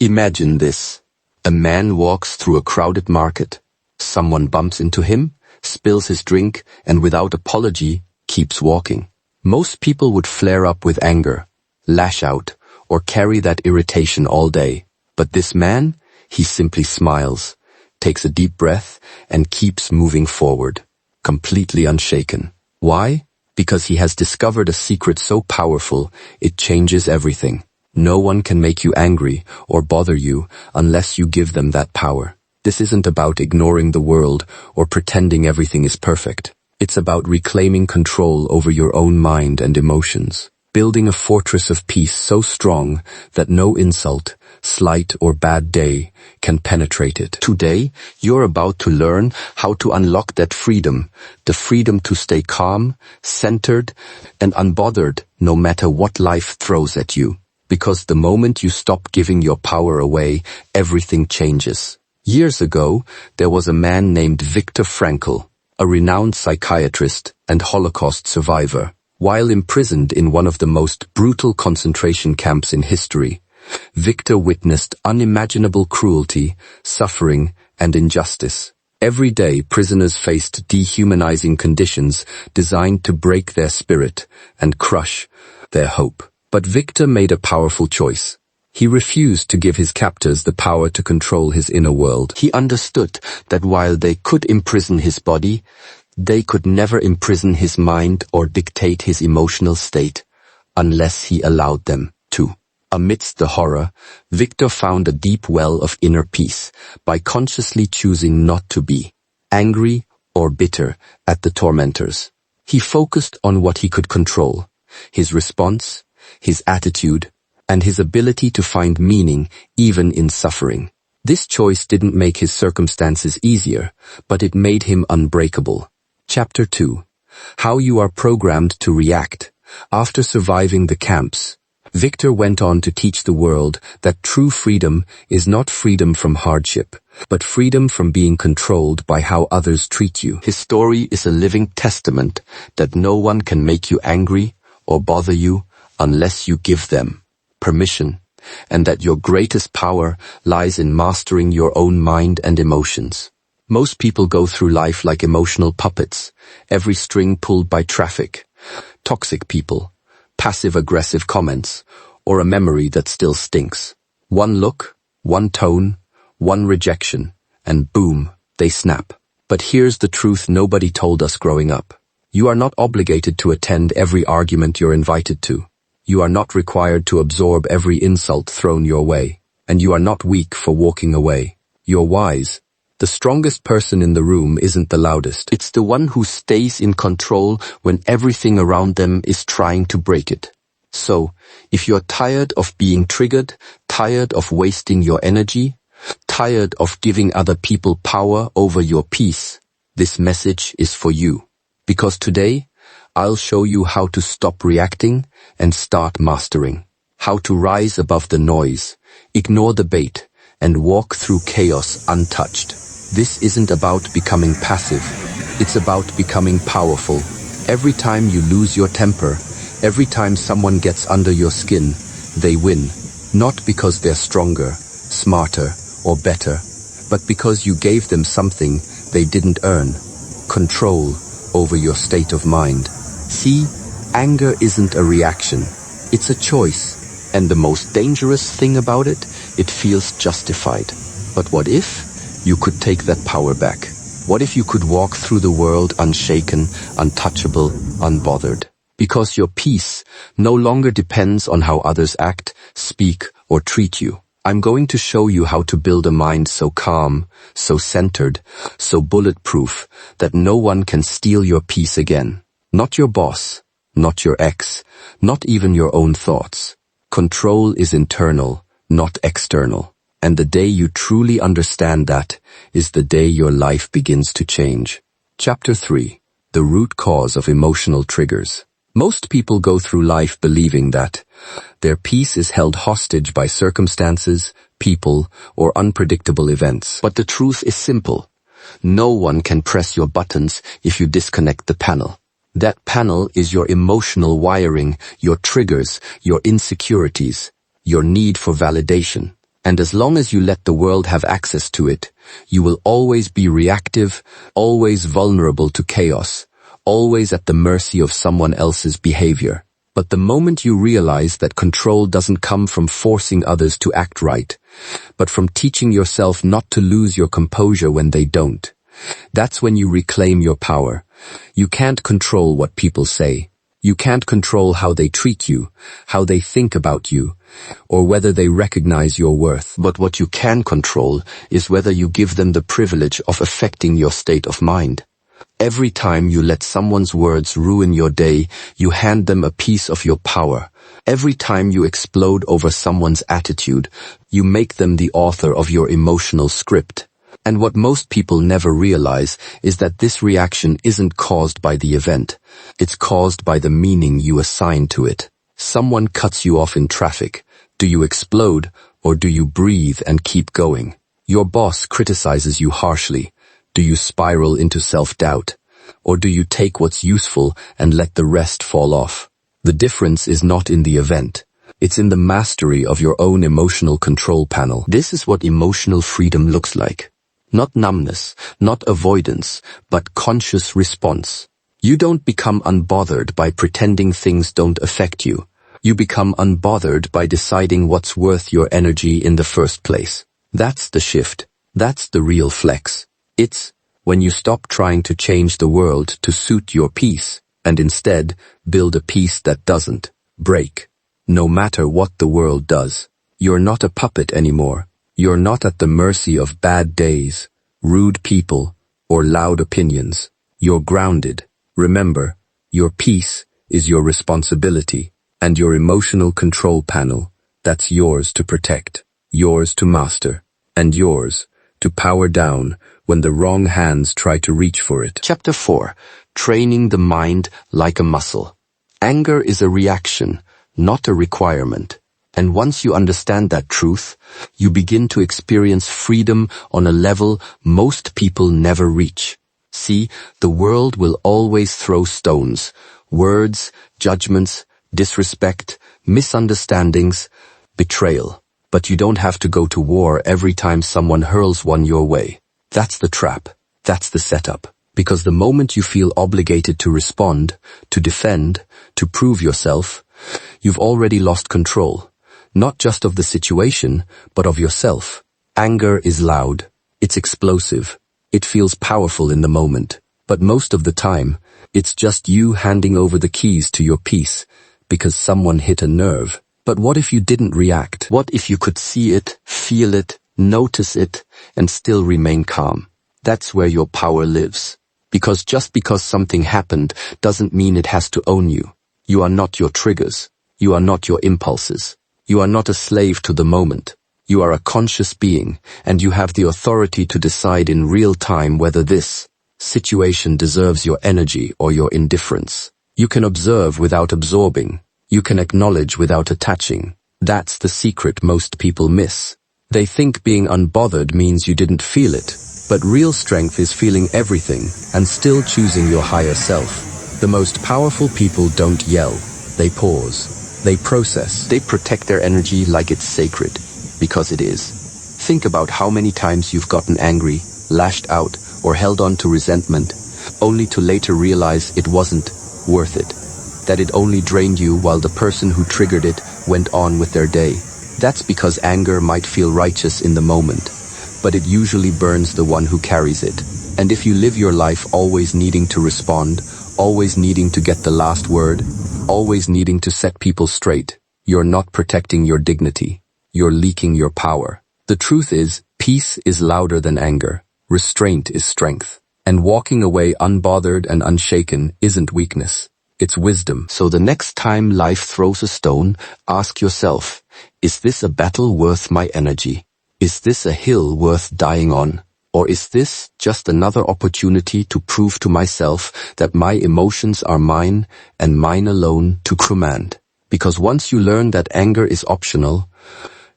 Imagine this. A man walks through a crowded market. Someone bumps into him, spills his drink, and without apology, keeps walking. Most people would flare up with anger, lash out, or carry that irritation all day. But this man, he simply smiles, takes a deep breath, and keeps moving forward, completely unshaken. Why? Because he has discovered a secret so powerful, it changes everything. No one can make you angry or bother you unless you give them that power. This isn't about ignoring the world or pretending everything is perfect. It's about reclaiming control over your own mind and emotions, building a fortress of peace so strong that no insult, slight or bad day can penetrate it. Today, you're about to learn how to unlock that freedom, the freedom to stay calm, centered, and unbothered no matter what life throws at you. Because the moment you stop giving your power away, everything changes. Years ago, there was a man named Viktor Frankl, a renowned psychiatrist and Holocaust survivor. While imprisoned in one of the most brutal concentration camps in history, Viktor witnessed unimaginable cruelty, suffering, and injustice. Every day, prisoners faced dehumanizing conditions designed to break their spirit and crush their hope. But Viktor made a powerful choice. He refused to give his captors the power to control his inner world. He understood that while they could imprison his body, they could never imprison his mind or dictate his emotional state, unless he allowed them to. Amidst the horror, Viktor found a deep well of inner peace by consciously choosing not to be angry or bitter at the tormentors. He focused on what he could control, his response, his attitude, and his ability to find meaning even in suffering. This choice didn't make his circumstances easier, but it made him unbreakable. Chapter 2. How you are programmed to react. After surviving the camps, Viktor went on to teach the world that true freedom is not freedom from hardship, but freedom from being controlled by how others treat you. His story is a living testament that no one can make you angry or bother you unless you give them permission, and that your greatest power lies in mastering your own mind and emotions. Most people go through life like emotional puppets, every string pulled by traffic, toxic people, passive-aggressive comments, or a memory that still stinks. One look, one tone, one rejection, and boom, they snap. But here's the truth nobody told us growing up. You are not obligated to attend every argument you're invited to. You are not required to absorb every insult thrown your way, and you are not weak for walking away. You're wise. The strongest person in the room isn't the loudest. It's the one who stays in control when everything around them is trying to break it. So, if you're tired of being triggered, tired of wasting your energy, tired of giving other people power over your peace, this message is for you. Because today, I'll show you how to stop reacting and start mastering. How to rise above the noise, ignore the bait, and walk through chaos untouched. This isn't about becoming passive. It's about becoming powerful. Every time you lose your temper, every time someone gets under your skin, they win. Not because they're stronger, smarter, or better, but because you gave them something they didn't earn. Control over your state of mind. See, anger isn't a reaction. It's a choice. And the most dangerous thing about it, it feels justified. But what if you could take that power back? What if you could walk through the world unshaken, untouchable, unbothered? Because your peace no longer depends on how others act, speak, or treat you. I'm going to show you how to build a mind so calm, so centered, so bulletproof that no one can steal your peace again. Not your boss, not your ex, not even your own thoughts. Control is internal, not external. And the day you truly understand that is the day your life begins to change. Chapter 3. The root cause of emotional triggers. Most people go through life believing that their peace is held hostage by circumstances, people, or unpredictable events. But the truth is simple. No one can press your buttons if you disconnect the panel. That panel is your emotional wiring, your triggers, your insecurities, your need for validation. And as long as you let the world have access to it, you will always be reactive, always vulnerable to chaos, always at the mercy of someone else's behavior. But the moment you realize that control doesn't come from forcing others to act right, but from teaching yourself not to lose your composure when they don't, that's when you reclaim your power. You can't control what people say. You can't control how they treat you, how they think about you, or whether they recognize your worth. But what you can control is whether you give them the privilege of affecting your state of mind. Every time you let someone's words ruin your day, you hand them a piece of your power. Every time you explode over someone's attitude, you make them the author of your emotional script. And what most people never realize is that this reaction isn't caused by the event. It's caused by the meaning you assign to it. Someone cuts you off in traffic. Do you explode, or do you breathe and keep going? Your boss criticizes you harshly. Do you spiral into self-doubt? Or do you take what's useful and let the rest fall off? The difference is not in the event. It's in the mastery of your own emotional control panel. This is what emotional freedom looks like. Not numbness, not avoidance, but conscious response. You don't become unbothered by pretending things don't affect you. You become unbothered by deciding what's worth your energy in the first place. That's the shift. That's the real flex. It's when you stop trying to change the world to suit your peace, and instead build a peace that doesn't break. No matter what the world does, you're not a puppet anymore. You're not at the mercy of bad days, rude people, or loud opinions. You're grounded. Remember, your peace is your responsibility, and your emotional control panel, that's yours to protect, yours to master, and yours to power down when the wrong hands try to reach for it. Chapter 4. Training the mind like a muscle. Anger is a reaction, not a requirement. And once you understand that truth, you begin to experience freedom on a level most people never reach. See, the world will always throw stones, words, judgments, disrespect, misunderstandings, betrayal. But you don't have to go to war every time someone hurls one your way. That's the trap. That's the setup. Because the moment you feel obligated to respond, to defend, to prove yourself, you've already lost control. Not just of the situation, but of yourself. Anger is loud. It's explosive. It feels powerful in the moment. But most of the time, it's just you handing over the keys to your peace because someone hit a nerve. But what if you didn't react? What if you could see it, feel it, notice it, and still remain calm? That's where your power lives. Because just because something happened doesn't mean it has to own you. You are not your triggers. You are not your impulses. You are not a slave to the moment. You are a conscious being, and you have the authority to decide in real time whether this situation deserves your energy or your indifference. You can observe without absorbing. You can acknowledge without attaching. That's the secret most people miss. They think being unbothered means you didn't feel it, but real strength is feeling everything and still choosing your higher self. The most powerful people don't yell. They pause. They process. They protect their energy like it's sacred, because it is. Think about how many times you've gotten angry, lashed out, or held on to resentment, only to later realize it wasn't worth it. That it only drained you while the person who triggered it went on with their day. That's because anger might feel righteous in the moment, but it usually burns the one who carries it. And if you live your life always needing to respond, always needing to get the last word, always needing to set people straight, you're not protecting your dignity. You're leaking your power. The truth is, peace is louder than anger. Restraint is strength. And walking away unbothered and unshaken isn't weakness. It's wisdom. So the next time life throws a stone, ask yourself, is this a battle worth my energy? Is this a hill worth dying on? Or is this just another opportunity to prove to myself that my emotions are mine and mine alone to command? Because once you learn that anger is optional,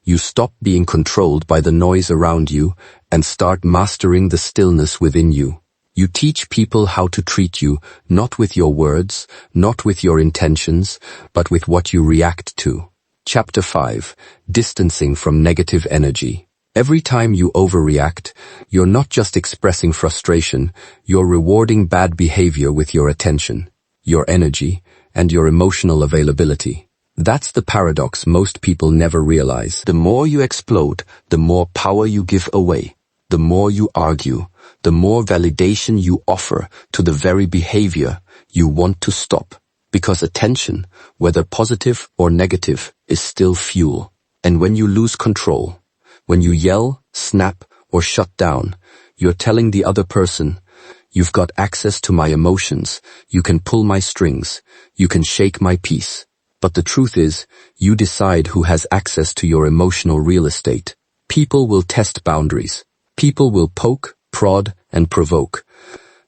you stop being controlled by the noise around you and start mastering the stillness within you. You teach people how to treat you, not with your words, not with your intentions, but with what you react to. Chapter 5. Distancing from negative energy. Every time you overreact, you're not just expressing frustration, you're rewarding bad behavior with your attention, your energy, and your emotional availability. That's the paradox most people never realize. The more you explode, the more power you give away. The more you argue, the more validation you offer to the very behavior you want to stop. Because attention, whether positive or negative, is still fuel. And when you lose control, when you yell, snap, or shut down, you're telling the other person, you've got access to my emotions, you can pull my strings, you can shake my peace. But the truth is, you decide who has access to your emotional real estate. People will test boundaries. People will poke, prod, and provoke.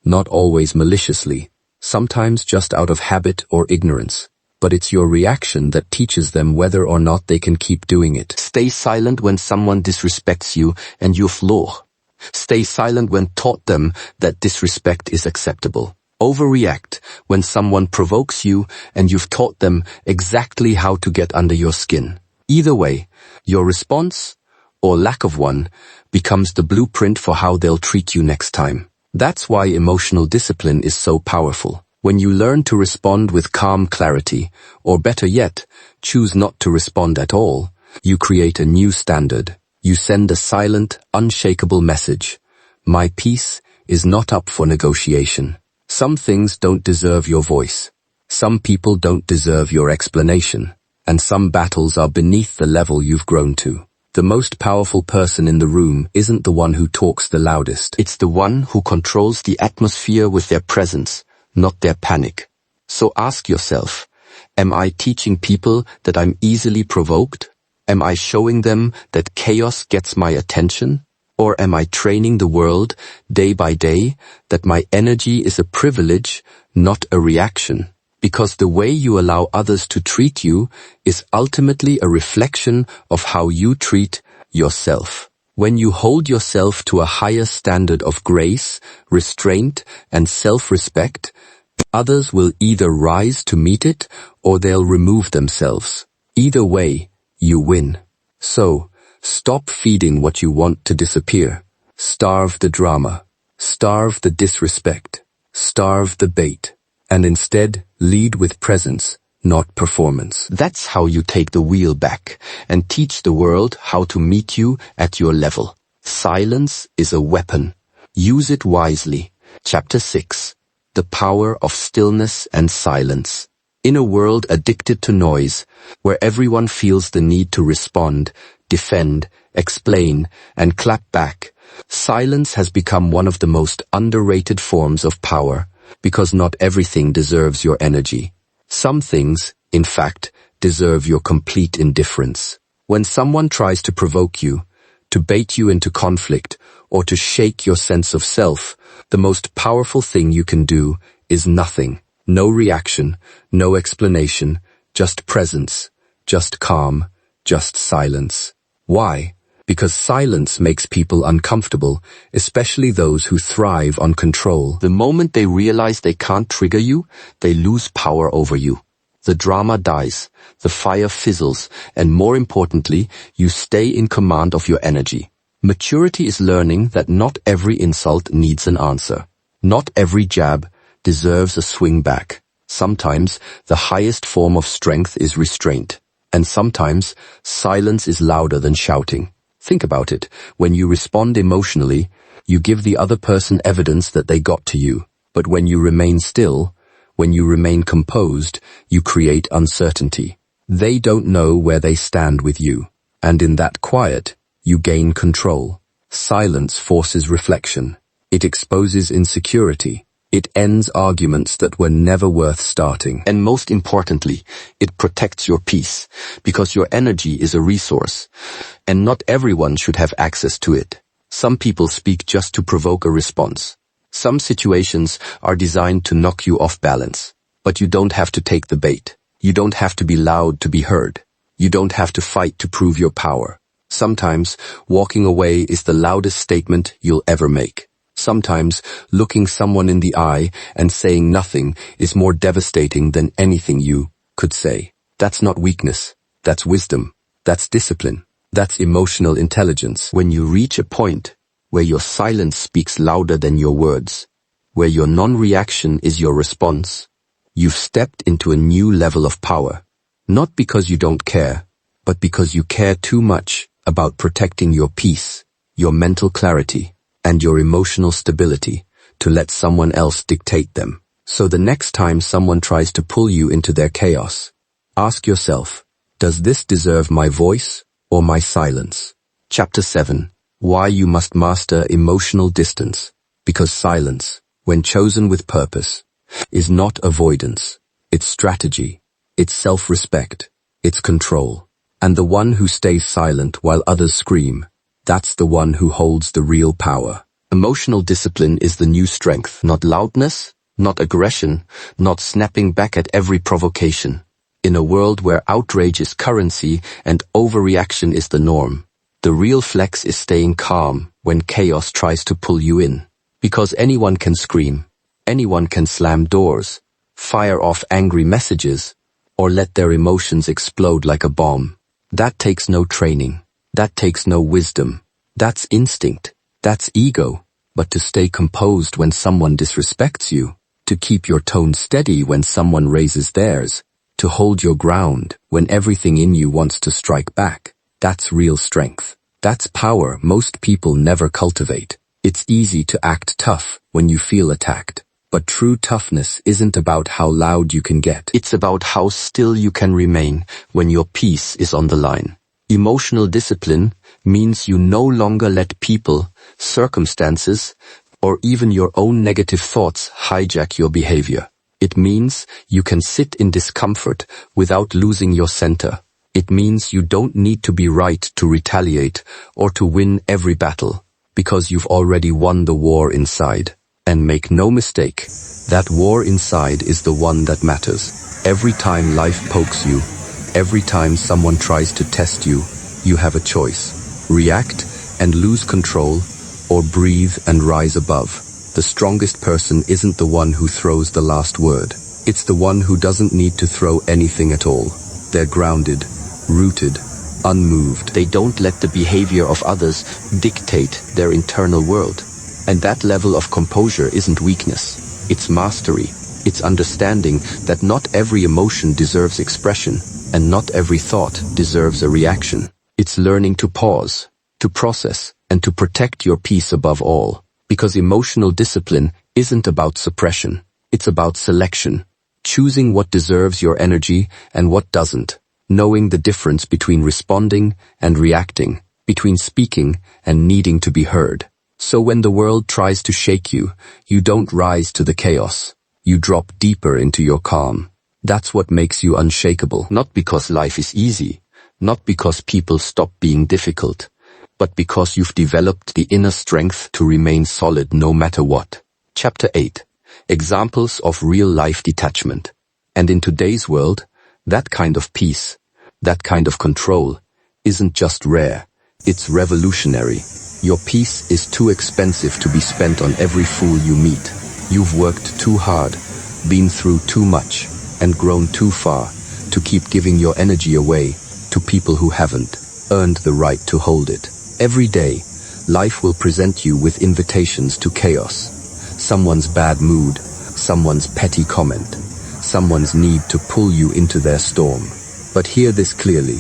Not always maliciously, sometimes just out of habit or ignorance. But it's your reaction that teaches them whether or not they can keep doing it. Stay silent when someone disrespects you and you floor. Stay silent when taught them that disrespect is acceptable. Overreact when someone provokes you and you've taught them exactly how to get under your skin. Either way, your response, or lack of one, becomes the blueprint for how they'll treat you next time. That's why emotional discipline is so powerful. When you learn to respond with calm clarity, or better yet, choose not to respond at all, you create a new standard. You send a silent, unshakable message. My peace is not up for negotiation. Some things don't deserve your voice. Some people don't deserve your explanation. And some battles are beneath the level you've grown to. The most powerful person in the room isn't the one who talks the loudest. It's the one who controls the atmosphere with their presence, not their panic. So ask yourself, am I teaching people that I'm easily provoked? Am I showing them that chaos gets my attention? Or am I training the world, day by day, that my energy is a privilege, not a reaction? Because the way you allow others to treat you is ultimately a reflection of how you treat yourself. When you hold yourself to a higher standard of grace, restraint, and self-respect, others will either rise to meet it or they'll remove themselves. Either way, you win. So, stop feeding what you want to disappear. Starve the drama. Starve the disrespect. Starve the bait. And instead, lead with presence, not performance. That's how you take the wheel back and teach the world how to meet you at your level. Silence is a weapon. Use it wisely. Chapter 6. The Power of Stillness and Silence. In a world addicted to noise, where everyone feels the need to respond, defend, explain, and clap back, silence has become one of the most underrated forms of power. Because not everything deserves your energy. Some things, in fact, deserve your complete indifference. When someone tries to provoke you, to bait you into conflict, or to shake your sense of self, the most powerful thing you can do is nothing. No reaction, no explanation, just presence, just calm, just silence. Why? Because silence makes people uncomfortable, especially those who thrive on control. The moment they realize they can't trigger you, they lose power over you. The drama dies, the fire fizzles, and more importantly, you stay in command of your energy. Maturity is learning that not every insult needs an answer. Not every jab deserves a swing back. Sometimes the highest form of strength is restraint, and sometimes silence is louder than shouting. Think about it. When you respond emotionally, you give the other person evidence that they got to you. But when you remain still, when you remain composed, you create uncertainty. They don't know where they stand with you. And in that quiet, you gain control. Silence forces reflection. It exposes insecurity. It ends arguments that were never worth starting. And most importantly, it protects your peace, because your energy is a resource, and not everyone should have access to it. Some people speak just to provoke a response. Some situations are designed to knock you off balance. But you don't have to take the bait. You don't have to be loud to be heard. You don't have to fight to prove your power. Sometimes, walking away is the loudest statement you'll ever make. Sometimes, looking someone in the eye and saying nothing is more devastating than anything you could say. That's not weakness. That's wisdom. That's discipline. That's emotional intelligence. When you reach a point where your silence speaks louder than your words, where your non-reaction is your response, you've stepped into a new level of power. Not because you don't care, but because you care too much about protecting your peace, your mental clarity, and your emotional stability to let someone else dictate them. So the next time someone tries to pull you into their chaos, ask yourself, does this deserve my voice or my silence? Chapter 7. Why you must master emotional distance. Because silence, when chosen with purpose, is not avoidance. It's strategy. It's self-respect. It's control. And the one who stays silent while others scream, that's the one who holds the real power. Emotional discipline is the new strength, not loudness, not aggression, not snapping back at every provocation. In a world where outrage is currency and overreaction is the norm, the real flex is staying calm when chaos tries to pull you in. Because anyone can scream, anyone can slam doors, fire off angry messages, or let their emotions explode like a bomb. That takes no training. That takes no wisdom. That's instinct. That's ego. But to stay composed when someone disrespects you, to keep your tone steady when someone raises theirs, to hold your ground when everything in you wants to strike back, that's real strength. That's power most people never cultivate. It's easy to act tough when you feel attacked. But true toughness isn't about how loud you can get. It's about how still you can remain when your peace is on the line. Emotional discipline means you no longer let people, circumstances, or even your own negative thoughts hijack your behavior. It means you can sit in discomfort without losing your center. It means you don't need to be right to retaliate or to win every battle, because you've already won the war inside. And make no mistake, that war inside is the one that matters. Every time life pokes you, every time someone tries to test you, you have a choice. React and lose control, or breathe and rise above. The strongest person isn't the one who throws the last word. It's the one who doesn't need to throw anything at all. They're grounded, rooted, unmoved. They don't let the behavior of others dictate their internal world. And that level of composure isn't weakness. It's mastery. It's understanding that not every emotion deserves expression, and not every thought deserves a reaction. It's learning to pause, to process, and to protect your peace above all. Because emotional discipline isn't about suppression. It's about selection. Choosing what deserves your energy and what doesn't. Knowing the difference between responding and reacting, between speaking and needing to be heard. So when the world tries to shake you, you don't rise to the chaos. You drop deeper into your calm. That's what makes you unshakable. Not because life is easy, not because people stop being difficult, but because you've developed the inner strength to remain solid no matter what. Chapter 8. Examples of real-life detachment. And in today's world, that kind of peace, that kind of control, isn't just rare, it's revolutionary. Your peace is too expensive to be spent on every fool you meet. You've worked too hard, been through too much, and grown too far to keep giving your energy away to people who haven't earned the right to hold it. Every day, life will present you with invitations to chaos. Someone's bad mood, someone's petty comment, someone's need to pull you into their storm. But hear this clearly.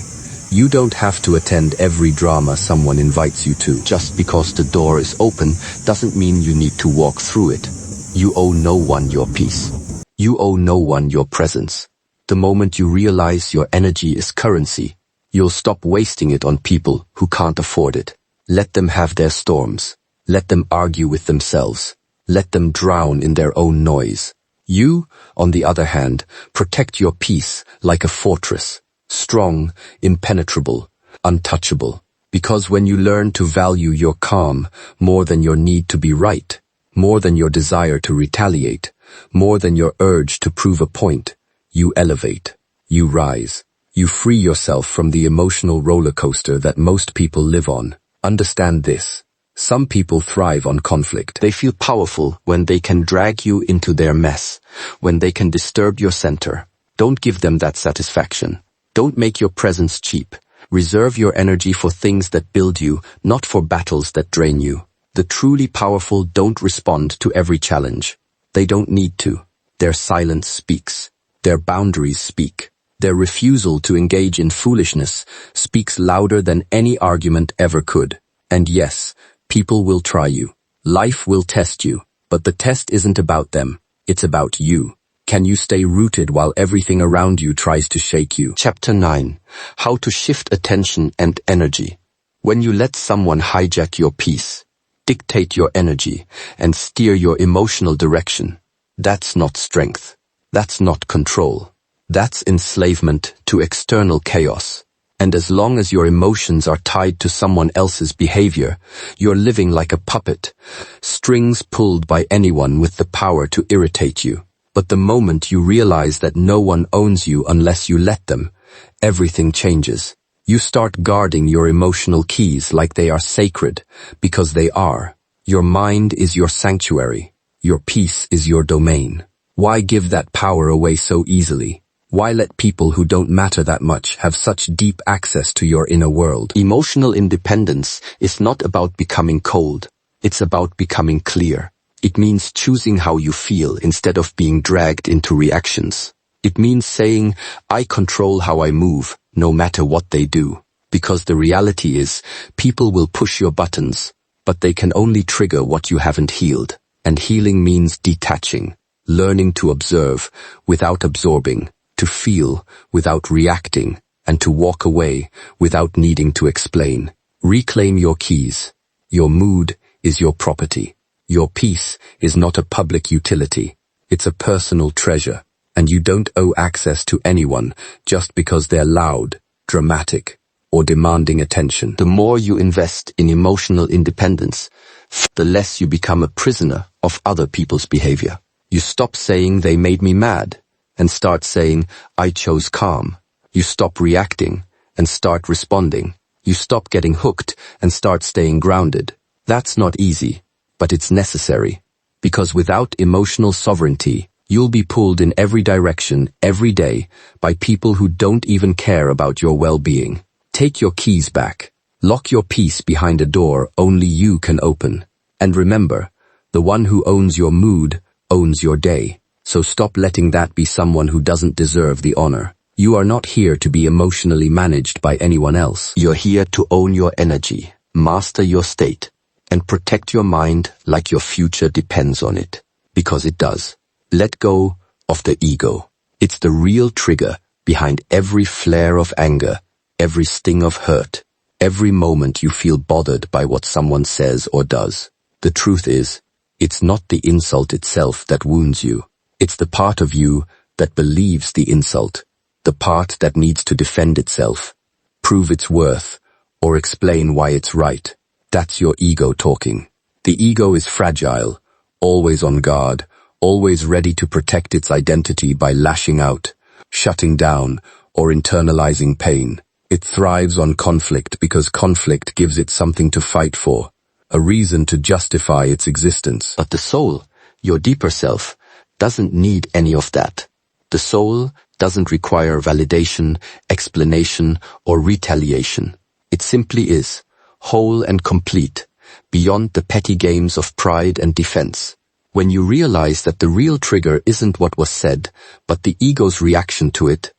You don't have to attend every drama someone invites you to. Just because the door is open doesn't mean you need to walk through it. You owe no one your peace. You owe no one your presence. The moment you realize your energy is currency, you'll stop wasting it on people who can't afford it. Let them have their storms. Let them argue with themselves. Let them drown in their own noise. You, on the other hand, protect your peace like a fortress. Strong, impenetrable, untouchable. Because when you learn to value your calm more than your need to be right, more than your desire to retaliate, more than your urge to prove a point, you elevate, you rise, you free yourself from the emotional roller coaster that most people live on. Understand this. Some people thrive on conflict. They feel powerful when they can drag you into their mess, when they can disturb your center. Don't give them that satisfaction. Don't make your presence cheap. Reserve your energy for things that build you, not for battles that drain you. The truly powerful don't respond to every challenge. They don't need to. Their silence speaks. Their boundaries speak. Their refusal to engage in foolishness speaks louder than any argument ever could. And yes, people will try you. Life will test you. But the test isn't about them. It's about you. Can you stay rooted while everything around you tries to shake you? Chapter 9. How to shift attention and energy. When you let someone hijack your peace, dictate your energy, and steer your emotional direction, that's not strength. That's not control. That's enslavement to external chaos. And as long as your emotions are tied to someone else's behavior, you're living like a puppet, strings pulled by anyone with the power to irritate you. But the moment you realize that no one owns you unless you let them, everything changes. You start guarding your emotional keys like they are sacred, because they are. Your mind is your sanctuary. Your peace is your domain. Why give that power away so easily? Why let people who don't matter that much have such deep access to your inner world? Emotional independence is not about becoming cold. It's about becoming clear. It means choosing how you feel instead of being dragged into reactions. It means saying, I control how I move, no matter what they do. Because the reality is, people will push your buttons, but they can only trigger what you haven't healed. And healing means detaching, learning to observe without absorbing, to feel without reacting, and to walk away without needing to explain. Reclaim your keys. Your mood is your property. Your peace is not a public utility. It's a personal treasure, and you don't owe access to anyone just because they're loud, dramatic, or demanding attention. The more you invest in emotional independence, the less you become a prisoner of other people's behavior. You stop saying they made me mad, and start saying, I chose calm. You stop reacting and start responding. You stop getting hooked and start staying grounded. That's not easy, but it's necessary. Because without emotional sovereignty, you'll be pulled in every direction, every day, by people who don't even care about your well-being. Take your keys back. Lock your peace behind a door only you can open. And remember, the one who owns your mood owns your day. So stop letting that be someone who doesn't deserve the honor. You are not here to be emotionally managed by anyone else. You're here to own your energy, master your state, and protect your mind like your future depends on it. Because it does. Let go of the ego. It's the real trigger behind every flare of anger, every sting of hurt, every moment you feel bothered by what someone says or does. The truth is, it's not the insult itself that wounds you. It's the part of you that believes the insult, the part that needs to defend itself, prove its worth, or explain why it's right. That's your ego talking. The ego is fragile, always on guard, always ready to protect its identity by lashing out, shutting down, or internalizing pain. It thrives on conflict because conflict gives it something to fight for, a reason to justify its existence. But the soul, your deeper self, doesn't need any of that. The soul doesn't require validation, explanation, or retaliation. It simply is, whole and complete, beyond the petty games of pride and defense. When you realize that the real trigger isn't what was said, but the ego's reaction to it,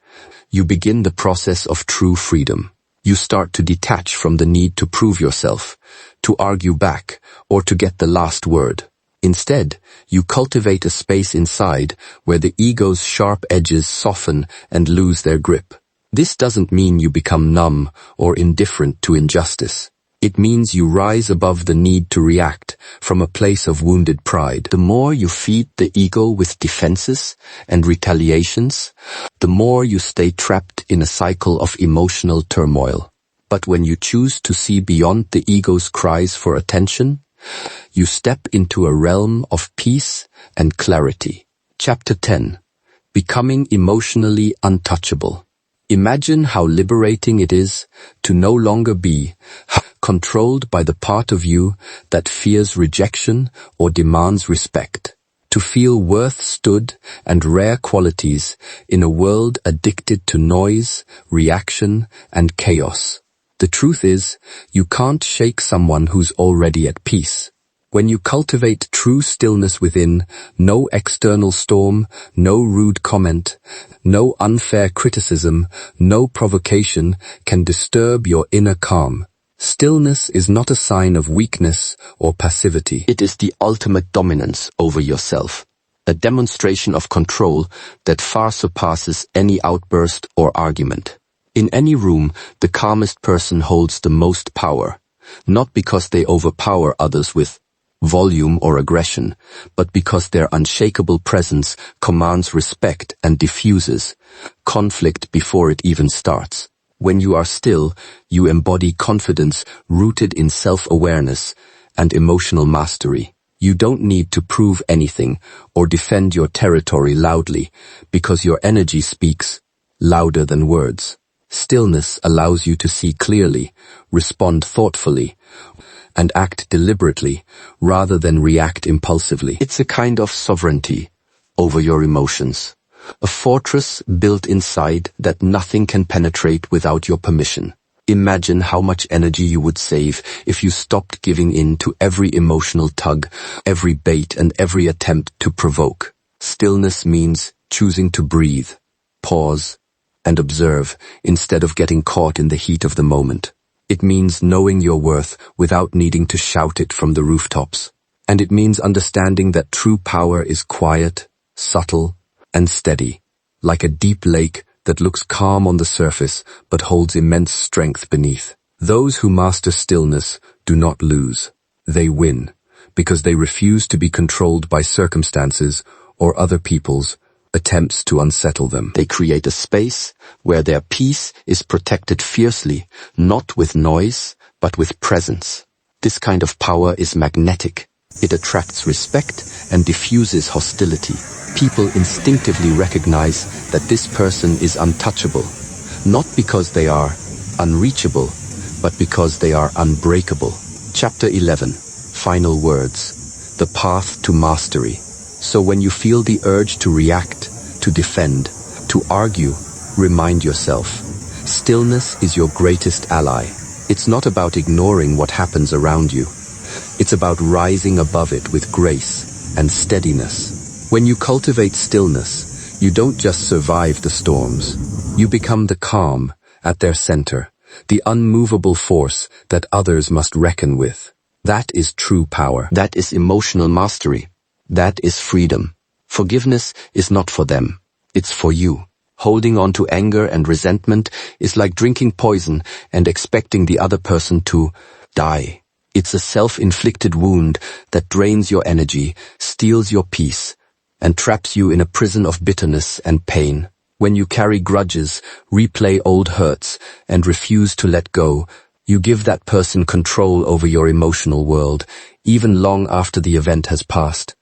you begin the process of true freedom. You start to detach from the need to prove yourself, to argue back, or to get the last word. Instead, you cultivate a space inside where the ego's sharp edges soften and lose their grip. This doesn't mean you become numb or indifferent to injustice. It means you rise above the need to react from a place of wounded pride. The more you feed the ego with defenses and retaliations, the more you stay trapped in a cycle of emotional turmoil. But when you choose to see beyond the ego's cries for attention, you step into a realm of peace and clarity. Chapter 10. Becoming emotionally untouchable. Imagine how liberating it is to no longer be controlled by the part of you that fears rejection or demands respect. to feel worth stood and rare qualities in a world addicted to noise, reaction, and chaos. The truth is, you can't shake someone who's already at peace. When you cultivate true stillness within, no external storm, no rude comment, no unfair criticism, no provocation can disturb your inner calm. Stillness is not a sign of weakness or passivity. It is the ultimate dominance over yourself, a demonstration of control that far surpasses any outburst or argument. In any room, the calmest person holds the most power, not because they overpower others with volume or aggression, but because their unshakable presence commands respect and diffuses conflict before it even starts. When you are still, you embody confidence rooted in self-awareness and emotional mastery. You don't need to prove anything or defend your territory loudly, because your energy speaks louder than words. Stillness allows you to see clearly, respond thoughtfully, and act deliberately rather than react impulsively. It's a kind of sovereignty over your emotions. A fortress built inside that nothing can penetrate without your permission. Imagine how much energy you would save if you stopped giving in to every emotional tug, every bait, and every attempt to provoke. Stillness means choosing to breathe, pause, and observe instead of getting caught in the heat of the moment. It means knowing your worth without needing to shout it from the rooftops. And it means understanding that true power is quiet, subtle, and steady, like a deep lake that looks calm on the surface but holds immense strength beneath. Those who master stillness do not lose. They win, because they refuse to be controlled by circumstances or other people's attempts to unsettle them. They create a space where their peace is protected fiercely, not with noise, but with presence. This kind of power is magnetic. It attracts respect and diffuses hostility. People instinctively recognize that this person is untouchable, not because they are unreachable, but because they are unbreakable. Chapter 11. Final words. The path to mastery. So when you feel the urge to react, to defend, to argue, remind yourself, stillness is your greatest ally. It's not about ignoring what happens around you. It's about rising above it with grace and steadiness. When you cultivate stillness, you don't just survive the storms. You become the calm at their center, the unmovable force that others must reckon with. That is true power. That is emotional mastery. That is freedom. Forgiveness is not for them. It's for you. Holding on to anger and resentment is like drinking poison and expecting the other person to die. It's a self-inflicted wound that drains your energy, steals your peace, and traps you in a prison of bitterness and pain. When you carry grudges, replay old hurts, and refuse to let go, you give that person control over your emotional world, even long after the event has passed.